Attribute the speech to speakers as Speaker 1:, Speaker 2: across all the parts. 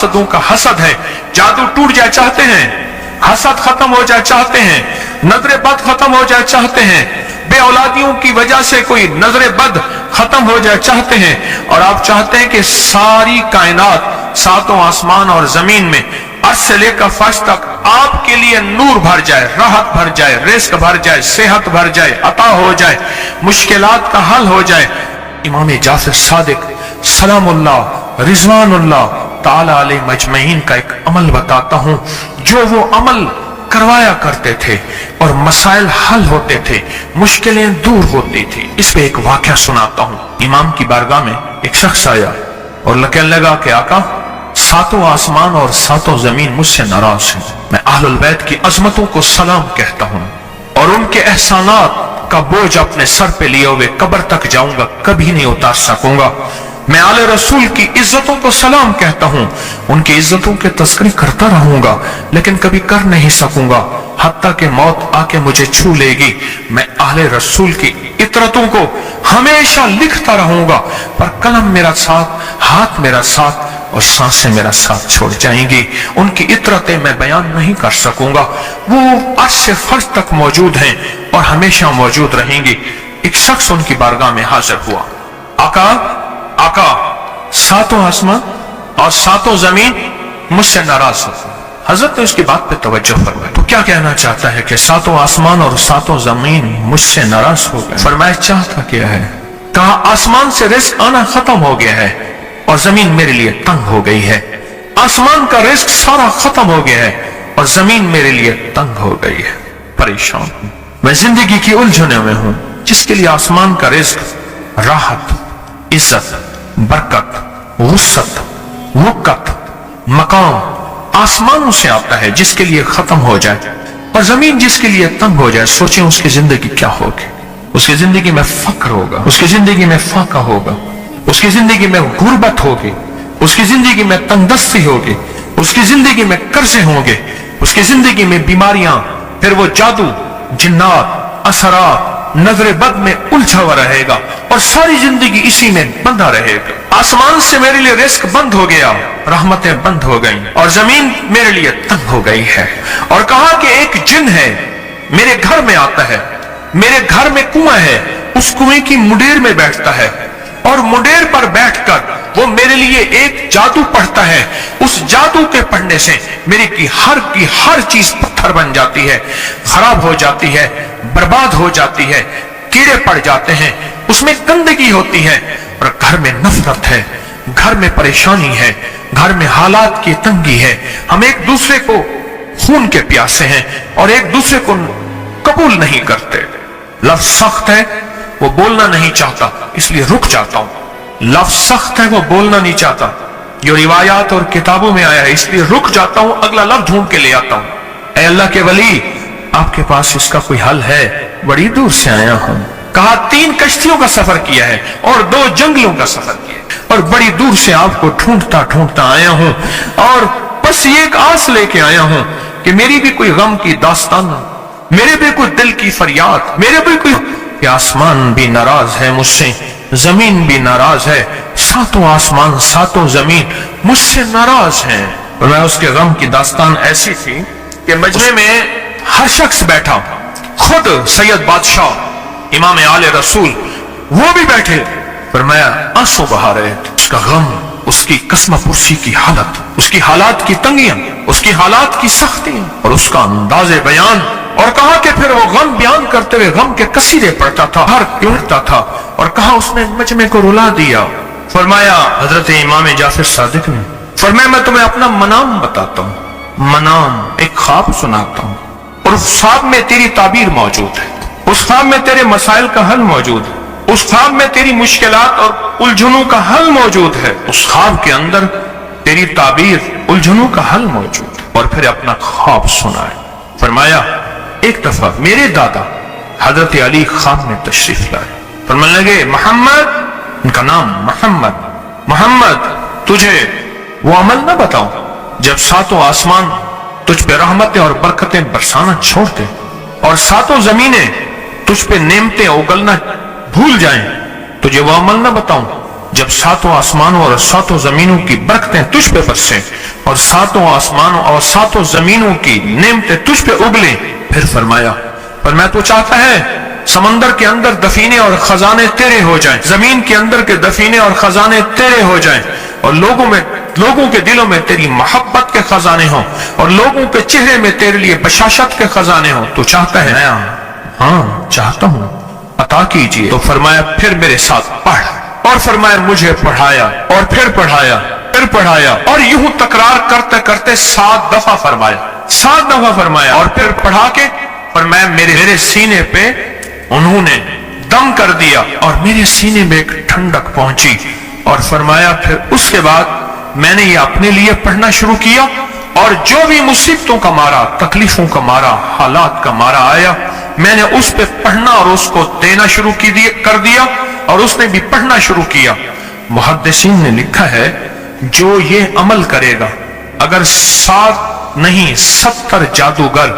Speaker 1: हसदों का हसद है, जादू टूट जाए चाहते हैं, हसद खत्म हो जाए चाहते हैं, नजर बद खत्म हो जाए चाहते हैं, बे औलादियों की वजह से कोई नजर बद खत्म हो जाए चाहते हैं, और आप चाहते हैं कि सारी कायनात सातों आसमान और जमीन में अर्श से लेकर फर्श तक आपके लिए नूर भर जाए, राहत भर जाए, रिस्क भर जाए, सेहत भर जाए, अता हो जाए, मुश्किलात का हल हो जाए। इमाम जाफर सादिक सलामुल्लाह रिजवानुल्लाह ताला अलैहि मजमईन का एक अमल बताता हूं, जो वो अमल करवाया करते थे और मसाइल हल होते थे, मुश्किलें दूर होती थी। इस पे एक वाकया सुनाता हूं। इमाम की बारगाह में एक शख्स आया और कहने लगा कि आका, सातों आसमान और सातों जमीन मुझसे नाराज हैं। मैं अहलुल बैत की अजमतों को सलाम कहता हूं और उनके एहसानात का बोझ अपने सर पे लिए हुए कब्र तक जाऊंगा, कभी नहीं उतार सकूंगा। मैं आले रसूल की इज्जतों को सलाम कहता हूं, उनकी इज्जतों के तस्करी करता रहूंगा, लेकिन कभी कर नहीं सकूंगा, हत्ता कि मौत आके मुझे छू लेगी। मैं आले रसूल की इतरतों को हमेशा लिखता रहूंगा, पर कलम मेरा साथ, हाथ मेरा साथ और सांसें मेरा साथ छोड़ जाएंगी। उनकी इतरतें मैं बयान नहीं कर सकूंगा। वो अर्श से फर्श तक मौजूद हैं और हमेशा मौजूद रहेंगी। एक शख्स उनकी बारगाह में हाजिर हुआ। आका, आका, सातों आसमान और सातों जमीन मुझसे नाराज हो। हजरत ने उसकी बात पे तवज्जो फरमाई। तो क्या कहना चाहता है कि सातों आसमान और सातों जमीन मुझसे नाराज हो गए? फरमाया चाहता क्या है? कहा आसमान से रिस्क आना खत्म हो गया है और जमीन मेरे लिए तंग हो गई है। आसमान का रिस्क सारा खत्म हो गया है और जमीन मेरे लिए तंग हो गई है। परेशान हूं, मैं जिंदगी की उलझने में हूं। जिसके लिए आसमान का रिस्क राहत, इज्जत, बरकत, वुसअत, वक़्त, मकाम आसमानों से आता है, जिसके लिए खत्म हो जाए, और जमीन जिसके लिए तंग हो जाए, सोचें उसकी जिंदगी क्या होगी। उसकी जिंदगी में फक्र होगा, उसकी जिंदगी में फाका होगा, उसकी जिंदगी में गुर्बत होगी, उसकी जिंदगी में तंगदस्ती होगी, उसकी जिंदगी में कर्जे होंगे, उसकी जिंदगी में बीमारियां, फिर वो जादू, जिन्नात, असरात, नजर बद में उलझा हुआ रहेगा और सारी जिंदगी इसी में बंधा रहेगा। आसमान से मेरे लिए रिस्क बंद हो गया, रहमतें बंद हो गई और जमीन मेरे लिए तंग हो गई है। और कहा कि एक जिन है, मेरे घर में आता है, मेरे घर में कुआं है, उस कुएं की मुंडेर में बैठता है और मुंडेर पर बैठकर वो मेरे लिए एक जादू पढ़ता है। उस जादू के पढ़ने से मेरी की हर चीज पत्थर बन जाती है, खराब हो जाती है, बर्बाद हो जाती है, कीड़े पड़ जाते हैं, उसमें गंदगी होती है और घर में नफरत है, घर में परेशानी है, घर में हालात की तंगी है। हम एक दूसरे को खून के प्यासे हैं और एक दूसरे को कबूल नहीं करते। लफ्ज सख्त है, वो बोलना नहीं चाहता, इसलिए रुक जाता हूं। लफ्ज सख्त है, वो बोलना नहीं चाहता, जो रिवायात और किताबों में आया है, इसलिए रुक जाता हूं, अगला लफ्ज ढूंढ के ले आता हूं। ऐ अल्लाह के वली, आपके पास इसका कोई हल है? बड़ी दूर से आया हूं। कहा 3 कश्तियों का सफर किया है और 2 जंगलों का सफर किया और बड़ी दूर से आपको ढूंढता ढूंढता आया हूं और बस ये एक आस लेके आया हूं कि मेरी भी कोई गम की दास्तान, मेरे भी कोई दिल की फरियाद, मेरे भी कोई। कि आसमान भी नाराज है मुझसे, जमीन भी नाराज है, सातों आसमान सातों जमीन मुझसे नाराज हैं। और मैं उसके गम की दास्तान ऐसी थी कि मजमे में हर शख्स बैठा, खुद सैयद बादशाह इमाम आले रसूल वो भी बैठे, पर मैं आंसू बहा रहे थे। उसका गम, उसकी कसम पुरसी की हालत, उसकी हालात की तंगियां, उसकी हालात की सख्तियां और उसका अंदाजे बयान। और कहा कि फिर वो गम बयान करते हुए गम के कसीदे पढ़ता था, हर क्योंता था, और कहा उसने मजमे को रुला दिया। फरमाया हजरत इमाम जाफर सादिक ने, फरमाया मैं तुम्हें अपना मनाम बताता हूँ, मनाम एक ख्वाब सुनाता हूँ और उस ख्वाब में तेरी ताबीर मौजूद है, उस ख्वाब में तेरे मसाइल का हल मौजूद है, उस ख्वाब में तेरी मुश्किलात और उलझनों का हल मौजूद है, उस ख्वाब के अंदर तेरी ताबीर उलझनों का हल मौजूद है। और फिर अपना ख्वाब सुनाए। फरमाया एक दफा मेरे दादा हजरत अली ख्वाब में तशरीफ लाए, फरमाने लगे मोहम्मद, उनका नाम मोहम्मद, मोहम्मद तुझे वो अमल न बताऊं जब सातों आसमान तुझ पे रहमतें और बरकतें बरसाना छोड़ दे और सातों जमीनें तुझ पे नेमतें उगलना भूल जाएं, तुझे वो अमल न बताऊं جب ساتوں آسمانوں اور ساتوں زمینوں کی برکتیں تجھ پہ برسیں اور ساتوں آسمانوں اور ساتوں زمینوں کی نعمتیں تجھ پہ اگلیں، پھر فرمایا پر میں تو چاہتا ہے سمندر کے اندر دفینے اور خزانے تیرے ہو جائیں، زمین کے اندر کے دفینے اور خزانے تیرے ہو جائیں، اور لوگوں کے دلوں میں تیری محبت کے خزانے ہوں، اور لوگوں کے چہرے میں تیرے لیے بشاشت کے خزانے ہوں۔ تو چاہتا ہے؟ ہاں چاہتا ہوں، عطا کیجئے۔ تو فرمایا پھر میرے ساتھ پڑھ، اور فرمایا مجھے پڑھایا، اور پھر پڑھایا، پھر پڑھایا، اور یوں تکرار کرتے کرتے 7 دفعہ فرمایا، 7 دفعہ فرمایا، اور پھر پڑھا کے فرمایا میرے سینے پہ انہوں نے دم کر دیا اور میرے سینے میں ایک ٹھنڈک پہنچی، اور فرمایا پھر اس کے بعد میں نے یہ اپنے لیے پڑھنا شروع کیا، اور جو بھی مصیبتوں کا مارا، تکلیفوں کا مارا، حالات کا مارا آیا، میں نے اس پہ پڑھنا اور اس کو دینا شروع کر دیا، اور اس نے بھی پڑھنا شروع کیا۔ محدثین نے لکھا ہے جو یہ عمل کرے گا، اگر 7 نہیں 70 جادوگر،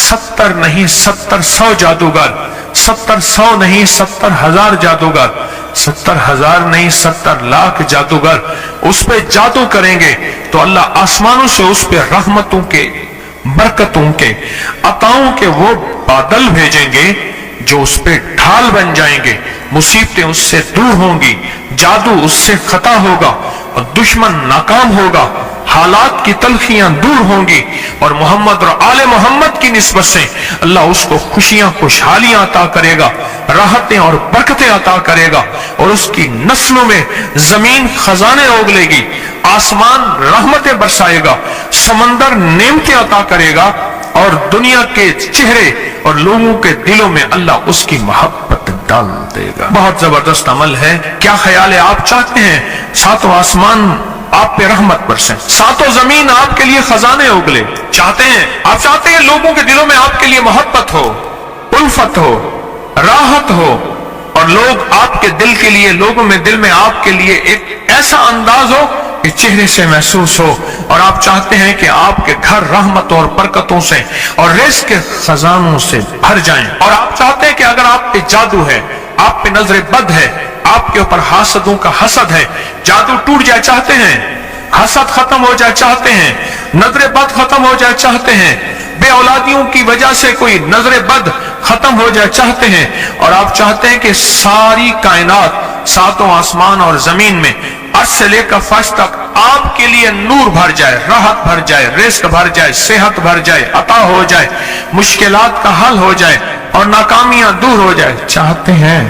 Speaker 1: 70 نہیں 100 جادوگر، 100 نہیں 70,000 جادوگر، 70,000 نہیں 70 لاکھ جادوگر اس پہ جادو کریں گے تو اللہ آسمانوں سے اس پہ رحمتوں کے، برکتوں کے، عطاؤں کے وہ بادل بھیجیں گے جو اس پہ ڈھال بن جائیں گے، مصیبتیں اس سے دور ہوں گی، جادو اس سے خطا ہوگا اور دشمن ناکام ہوگا، حالات کی تلخیاں دور ہوں گی، اور محمد اور آل محمد کی نسبت سے اللہ اس کو خوشیاں، خوشحالیاں عطا کرے گا، راحتیں اور برکتیں عطا کرے گا، اور اس کی نسلوں میں زمین خزانے اگلے گی، آسمان رحمتیں برسائے گا، سمندر نعمتیں عطا کرے گا، اور دنیا کے چہرے اور لوگوں کے دلوں میں اللہ اس کی محبت ڈال دے گا۔ بہت زبردست عمل ہے۔ کیا خیال ہے؟ آپ چاہتے ہیں 7 آسمان آپ پہ رحمت برسیں، 7 زمین آپ کے لیے خزانے اگلے؟ چاہتے ہیں؟ آپ چاہتے ہیں لوگوں کے دلوں میں آپ کے لیے محبت ہو، الفت ہو، راحت ہو، اور لوگ آپ کے دل کے لیے، لوگوں میں دل میں آپ کے لیے ایک ایسا انداز ہو کہ چہرے سے محسوس ہو، اور آپ چاہتے ہیں کہ آپ کے گھر رحمت اور برکتوں سے اور رزق کے خزانوں سے بھر جائیں، اور آپ چاہتے ہیں کہ اگر آپ پہ جادو ہے، آپ پہ نظر بد ہے، آپ کے اوپر حاسدوں کا حسد ہے، جادو ٹوٹ جائے چاہتے ہیں، حسد ختم ہو جائے چاہتے ہیں، نظر بد ختم ہو جائے چاہتے ہیں، بے اولادیوں کی وجہ سے کوئی نظر بد ختم ہو جائے چاہتے ہیں، اور آپ چاہتے ہیں کہ ساری کائنات 7 آسمان اور زمین میں عرش سے لے کر فرش تک آپ کے لیے نور بھر جائے، راحت بھر جائے، رزق بھر جائے، صحت بھر جائے، عطا ہو جائے، مشکلات کا حل ہو جائے اور ناکامیاں دور ہو جائے، چاہتے ہیں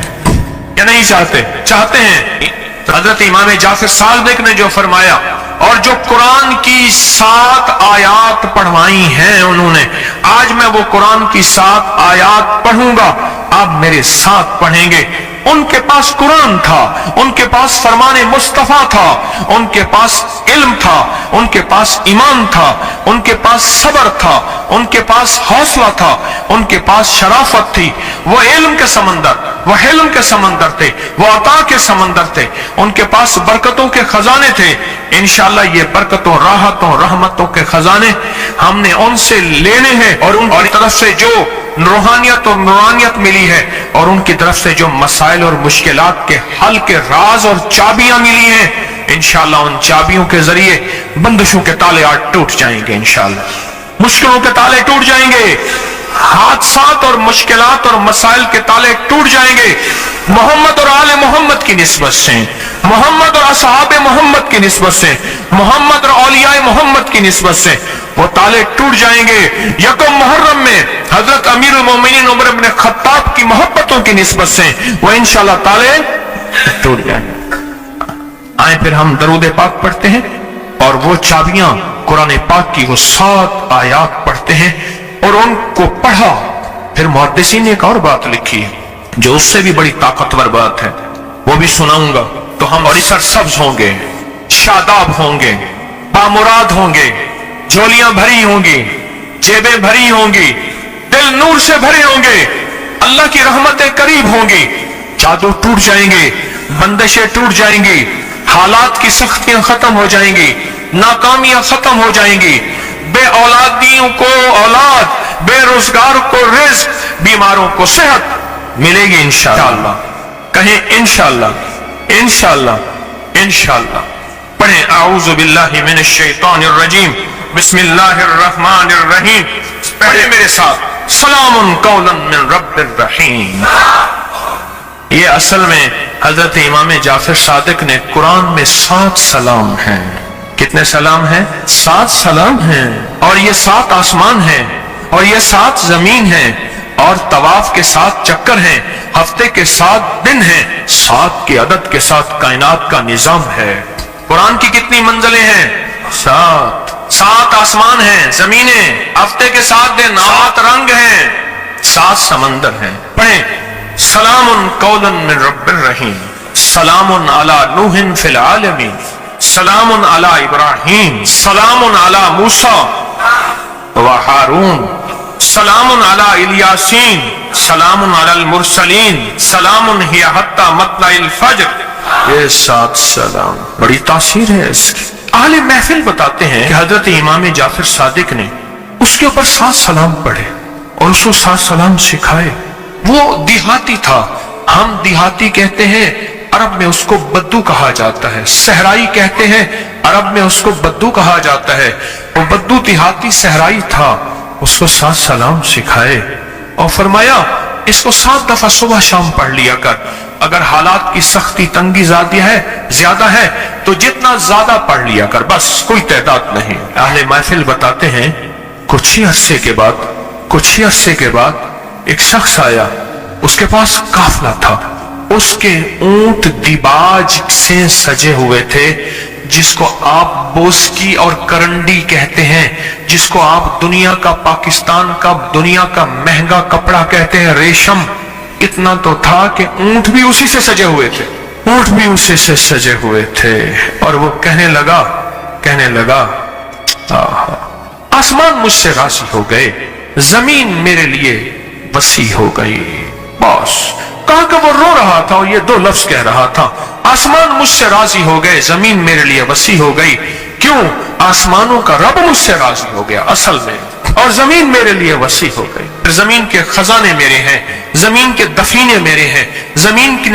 Speaker 1: یا نہیں چاہتے؟ چاہتے ہیں۔ حضرت امام جعفر صادق نے جو فرمایا، اور جو قرآن کی 7 آیات پڑھوائی ہیں انہوں نے، آج میں وہ قرآن کی 7 آیات پڑھوں گا، آپ میرے ساتھ پڑھیں گے۔ ان کے پاس قرآن تھا، ان کے پاس فرمان مصطفیٰ تھا، ان کے پاس علم تھا، ان کے پاس ایمان تھا، ان کے پاس صبر تھا، ان کے پاس حوصلہ تھا، ان کے پاس شرافت تھی۔ وہ علم کے سمندر، وہ حلم کے سمندر تھے، وہ عطا کے سمندر تھے، ان کے پاس برکتوں کے خزانے تھے۔ انشاءاللہ یہ برکتوں، راحتوں، رحمتوں کے خزانے ہم نے ان سے لینے ہیں، اور ان کی طرف سے جو روحانیت اور نورانیت ملی ہے، اور ان کی طرف سے جو مسائل اور مشکلات کے حل کے راز اور چابیاں ملی ہیں، انشاءاللہ ان چابیوں کے ذریعے بندشوں کے تالے آج ٹوٹ جائیں گے، انشاءاللہ مشکلوں کے تالے ٹوٹ جائیں گے، حادثات اور مشکلات اور مسائل کے تالے ٹوٹ جائیں گے، محمد اور آل محمد کی نسبت سے، محمد اور اصحاب محمد کی نسبت سے، محمد اور اولیاء محمد کی نسبت سے وہ تالے ٹوٹ جائیں گے۔ یکم محرم میں حضرت امیر المومنین عمر بن خطاب کی محبتوں کی نسبت سے وہ انشاءاللہ تالے ٹوٹ جائیں گے۔ آئیں پھر ہم درود پاک پڑھتے ہیں، اور وہ چابیاں قرآن پاک کی وہ 7 آیات پڑھتے ہیں، اور ان کو پڑھا۔ پھر محدثین نے ایک اور بات لکھی ہے جو اس سے بھی بڑی طاقتور بات ہے، وہ بھی سناؤں گا، تو ہم اور سرسبز ہوں گے، شاداب ہوں گے، بامراد ہوں گے، جھولیاں بھری ہوں گی، جیبیں بھری ہوں گی، دل نور سے بھرے ہوں گے، اللہ کی رحمتیں قریب ہوں گی، جادو ٹوٹ جائیں گے، بندشیں ٹوٹ جائیں گی، حالات کی سختیاں ختم ہو جائیں گی، ناکامیاں ختم ہو جائیں گی، بے اولادیوں کو اولاد، بے روزگار کو رزق، بیماروں کو صحت ملے گی انشاءاللہ۔ کہیں انشاءاللہ، انشاءاللہ، इंशाअल्लाह। पढ़ें आऊज़ु बिल्लाहि मिनश शैतानिर रजीम, बिस्मिल्लाहिर रहमानिर रहीम। पढ़े मेरे साथ, सलामुन कौलन मिन रब्बिर रहीम। ये असल में हजरत इमाम जाफर सादिक ने कुरान में 7 सलाम हैं। कितने सलाम हैं? 7 सलाम हैं। और ये 7 आसमान हैं, और ये 7 जमीन हैं, और तवाफ के 7 चक्कर हैं, हफ्ते के 7 दिन हैं, 7 के अदद के साथ कायनात का निजाम है। कुरान की कितनी मंजिलें हैं? 7 आसमान हैं, जमीनें, हफ्ते के 7 दिन, 7 रंग हैं, 7 समंदर हैं। पढ़ें, सलामुन कौलन मिन रब्बिर रहीम, सलामुन अला नूहिन फिल आलमीन, सलामुन अला इब्राहीम, सलामुन अला मूसा व हारून, सलामुन अला इलियासीन, सलामुन अलल मुरसलीन, सलामुन हिया हत्ता मतलाइल फज्र। ये 7 सलाम, बड़ी तासीर है इसकी। आले महफिल बताते हैं कि हजरत इमाम जाफर सादिक ने उसके ऊपर 7 सलाम पढ़े और उसको 7 सलाम सिखाए। वो देहाती था, हम देहाती कहते हैं, अरब में उसको बद्दू कहा जाता है। सहराई कहते हैं, अरब में उसको बद्दू कहा जाता है। वो बद्दू देहाती सहराई था, उसको 7 सलाम सिखाए और फरमाया इसको 7 दफा सुबह शाम पढ़ लिया कर। अगर हालात की सख्ती तंगी ज्यादा है तो जितना ज्यादा पढ़ लिया कर, बस कोई तादाद नहीं। अहले महफिल बताते हैं कुछ ही अरसे के बाद एक शख्स आया, उसके पास काफला था, उसके ऊंट दिबाज से सजे हुए थे, जिसको आप बोस्की और करंडी कहते हैं, जिसको आप दुनिया का, पाकिस्तान का दुनिया का महंगा कपड़ा कहते हैं, रेशम। इतना तो था कि ऊंट भी उसी से सजे हुए थे। और वो कहने लगा आसमान मुझसे राजी हो गए, जमीन मेरे लिए वसी हो गई। बस कहा कि वो रो रहा था और ये 2 लफ्ज कह रहा था, आसमान मुझसे राजी हो गए, जमीन मेरे लिए वसी हो गई। क्यों? आसमानों का रब मुझसे राजी हो गया असल में, और जमीन मेरे लिए वसी हो गई। जमीन के खजाने मेरे हैं, जमीन के दफीने मेरे हैं,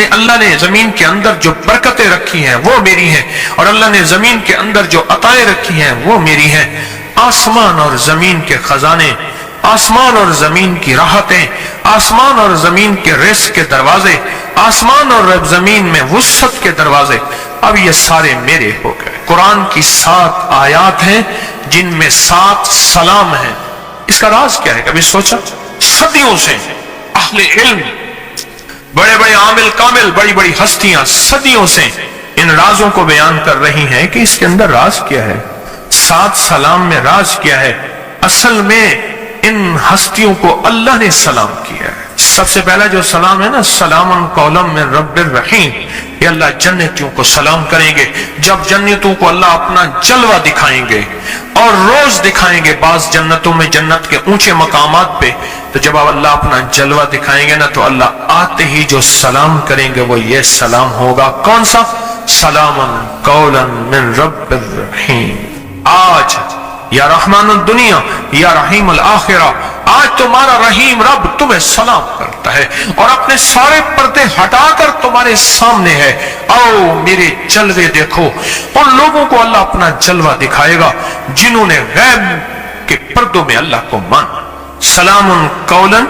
Speaker 1: अल्लाह ने जमीन के अंदर जो बरकतें रखी हैं वो मेरी हैं, और अल्लाह ने जमीन के अंदर जो अताएं रखी हैं वो मेरी हैं। आसमान और जमीन के खजाने, आसमान और जमीन की राहतें, आसमान और जमीन के रिस्क के दरवाजे, आसमान और जमीन में वुसअत के दरवाजे, अब ये सारे मेरे हो गए। कुरान की 7 आयात हैं जिनमें 7 सलाम हैं। इसका राज क्या है? कभी सोचा? सदियों से अहले इल्म, बड़े बड़े आमिल कामिल, बड़ी बड़ी हस्तियां सदियों से इन राजों को बयान कर रही हैं कि इसके अंदर राज क्या है, 7 सलाम में राज क्या है। असल में इन हस्तियों को अल्लाह ने सलाम किया है। सबसे पहला जो सलाम है ना, सलामुन कौलन मिन रब्बिर रहीम, ये अल्लाह जन्नतियों को सलाम करेंगे जब जन्नतियों को अल्लाह अपना जलवा दिखाएंगे, और रोज दिखाएंगे। बाज जन्नतों में जन्नत के ऊंचे मकामात पे, तो जब अल्लाह अपना जलवा दिखाएंगे ना, तो अल्लाह आते ही जो सलाम करेंगे वो ये सलाम होगा। कौन सा? सलामुन कौलन मिन रब्बिर रहीम। आज या रहमान दुनिया या रहीम अल आखिरा, आज तुम्हारा रहीम रब तुम्हें सलाम करता है और अपने सारे पर्दे हटाकर तुम्हारे सामने है। आओ मेरे जलवे देखो। उन लोगों को अल्लाह अपना जलवा दिखाएगा जिन्होंने गैब के पर्दों में अल्लाह को माना। सलामुन कौलन,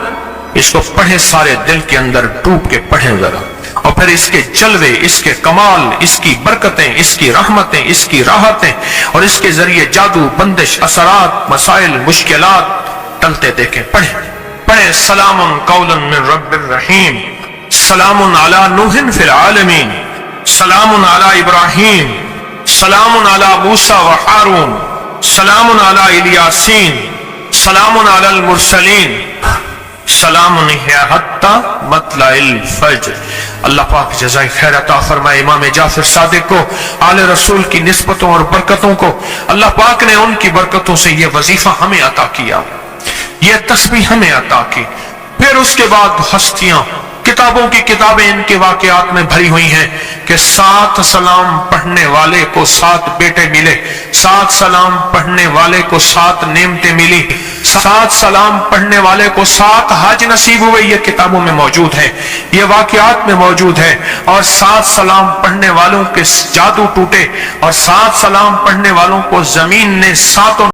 Speaker 1: इसको पढ़े, सारे दिल के अंदर डूब के पढ़े जरा, और फिर इसके जलवे, इसके कमाल, इसकी बरकतें, इसकी रहमतें, इसकी राहतें, और इसके जरिए जादू, बंदिश, असरात, मसाइल, मुश्किलात टलते देखें। पढ़े सलामुन कौलन मिन रब्बिर रहीम, सलामुन अला नूहिन फिल आलमीन, सलामुन अला इब्राहीम, सलामुन अला मूसा व हारून, सलामुन अला इलियासीन, सलामुन अलल मुरसलीन, सलामुन हिया हत्ता मतलाइल फज्र। अल्लाह पाक जज़ाए खैर अता फरमाए इमाम जाफर सादिक को, आले रसूल की निस्बतों और बरकतों को। अल्लाह पाक ने उनकी बरकतों से ये वजीफा हमें अता किया, ये तस्बीह हमें अता की। फिर उसके बाद हस्तियां किताबों की किताबें इनके वाकयात में भरी हुई हैं कि 7 सलाम पढ़ने वाले को 7 बेटे मिले, 7 सलाम पढ़ने वाले को 7 नेमतें मिली, 7 सलाम पढ़ने वाले को 7 हज नसीब हुए। ये किताबों में मौजूद है, ये वाकयात में मौजूद है। और 7 सलाम पढ़ने वालों के जादू टूटे, और 7 सलाम पढ़ने वालों को जमीन ने 7